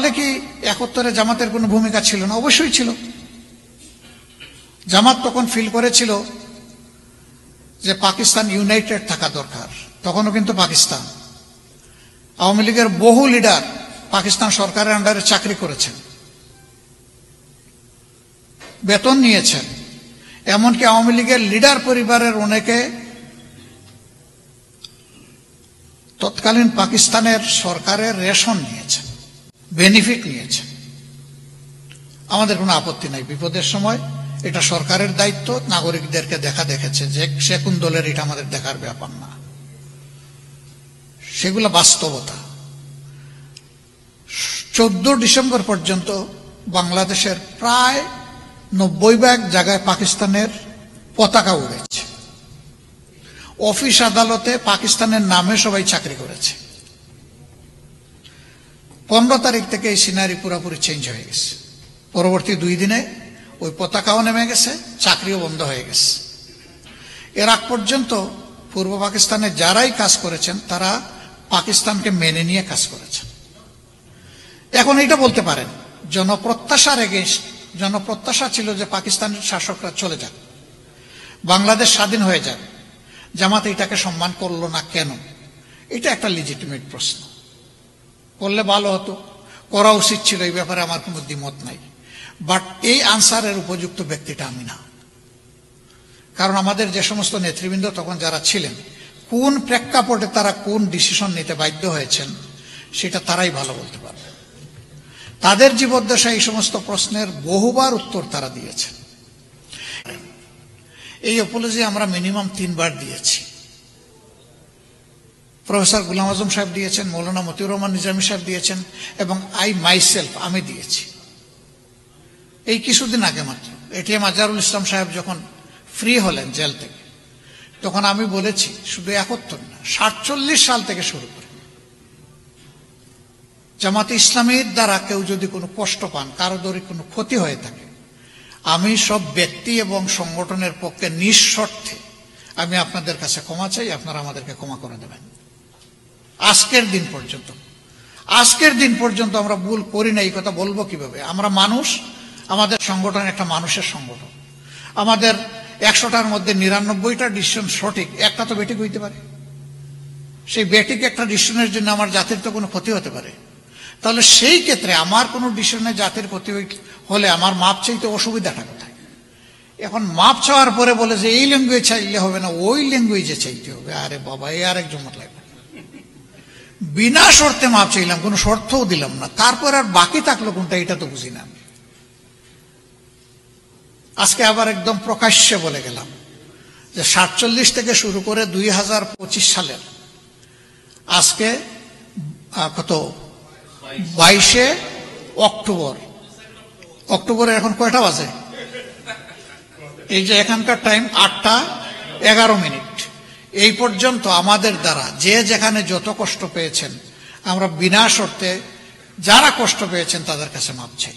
তাহলে কি 71-এ জামাতের কোনো ভূমিকা ছিল না? অবশ্যই ছিল। জামাত তখন ফিল করেছিল যে পাকিস্তান ইউনাইটেড থাকা দরকার। তখনও কিন্তু পাকিস্তান, আওয়ামী লীগের বহু লিডার পাকিস্তান সরকারের আন্ডারে চাকরি করেছেন, বেতন নিয়েছেন, এমনকি আওয়ামী লীগের লিডার পরিবারের অনেকে তৎকালীন পাকিস্তানের সরকারের রেশন নিয়েছেন, বেনিফিট নিয়েছেন। আমাদের কোনো আপত্তি নাই, বিপদের সময় এটা সরকারের দায়িত্ব, নাগরিকদেরকে দেখা দেখেছে যে সে কোন দলের, এটা আমাদের দেখার ব্যাপার না। সেগুলো বাস্তবতা। 14 ডিসেম্বর পর্যন্ত বাংলাদেশের প্রায় 90 জায়গায় পাকিস্তানের পতাকা উড়েছে। অফিস আদালতে পাকিস্তানের নামে সবাই চাকরি করেছে। 15 তারিখ থেকে এই সিনারি পুরোপুরি চেঞ্জ হয়ে গেছে। পরবর্তী 2 দিনে ওই পতাকাও নেমে গেছে, চাকরিও বন্ধ হয়ে গেছে। এর আগ পর্যন্ত পূর্ব পাকিস্তানে যারাই কাজ করেছেন তারা পাকিস্তানকে মেনে নিয়ে কাজ করেছেন। এখন এটা বলতে পারেন জনপ্রত্যাশার এগেইনস্ট, জনপ্রত্যাশা ছিল যে পাকিস্তানের শাসকরা চলে যাক, বাংলাদেশ স্বাধীন হয়ে যাক, জামাত এটাকে সম্মান করলো না কেন? এটা একটা লিজিটিমেট প্রশ্ন। করলে ভালো হতো, করা উচিত ছিল, এই ব্যাপারে আমার কোনো দ্বিমত নাই। বাট এই আনসারের উপযুক্ত ব্যক্তিটা আমি না। কারণ আমাদের যে সমস্ত নেতৃবৃন্দ তখন যারা ছিলেন, কোন প্রেক্ষাপটে তারা কোন ডিসিশন নিতে বাধ্য হয়েছেন সেটা তারাই ভালো বলতে পারবে। তাদের জীবদ্দশায় এই সমস্ত প্রশ্নের বহুবার উত্তর তারা দিয়েছেন। এই অ্যাপোলজি আমরা মিনিমাম 3 বার দিয়েছি। প্রফেসর গোলাম আজম সাহেব দিয়েছেন, মৌলানা মতিউর রহমান নিজামী সাহেব দিয়েছেন, এবং আমি দিয়েছি। এই কিছুদিন আগে মাত্র এটিএম আজহারুল ইসলাম সাহেব যখন ফ্রি হলেন জেল থেকে, তখন আমি বলেছি শুধু 71 না, 47 সাল থেকে শুরু করে জামাতে ইসলামীর দ্বারা কেউ যদি কোনো কষ্ট পান, কারো দরে কোনো ক্ষতি হয়ে থাকে, আমি সব ব্যক্তি এবং সংগঠনের পক্ষে নিঃশর্তে আমি আপনাদের কাছে ক্ষমা চাই, আপনারা আমাদেরকে ক্ষমা করে দেবেন। আজকের দিন পর্যন্ত আমরা ভুল করি না। এই কথা বলবো কিভাবে? আমরা মানুষ, আমাদের সংগঠন একটা মানুষের সংগঠন। আমাদের 100টার মধ্যে 99টা ডিসিশন সঠিক, একটা তো বেঠিক হইতে পারে। সেই বেঠিক একটা ডিসিশনের জন্য আমার জাতির তো কোনো ক্ষতি হতে পারে। তাহলে সেই ক্ষেত্রে আমার কোনো ডিসিশনে জাতির ক্ষতি হলে আমার মাপ চাইতে অসুবিধাটা কোথায়? এখন মাপ চাওয়ার পরে বলে যে এই ল্যাঙ্গুয়েজ চাইলে হবে না, ওই ল্যাঙ্গুয়েজে চাইতে হবে। আরে বাবা, এই আরেক জমত লাগবে। বিনা শর্তে মাপ চাইলাম, কোনো শর্তও দিলাম না, তারপর আর বাকি থাকলো কোনটা এটা তো বুঝি না। আজকে আবার একদম প্রকাশ্যে বলে গেলাম যে 47 থেকে শুরু করে 2025 সালের আজকে কত 22শে অক্টোবরে এখন কয়টা বাজে? এই যে এখানকার টাইম 8:11। এই পর্যন্ত আমাদের দ্বারা যে যেখানে যত কষ্ট পেয়েছেন, আমরা বিনা শর্তে যারা কষ্ট পেয়েছেন তাদের কাছে মাপ চাই।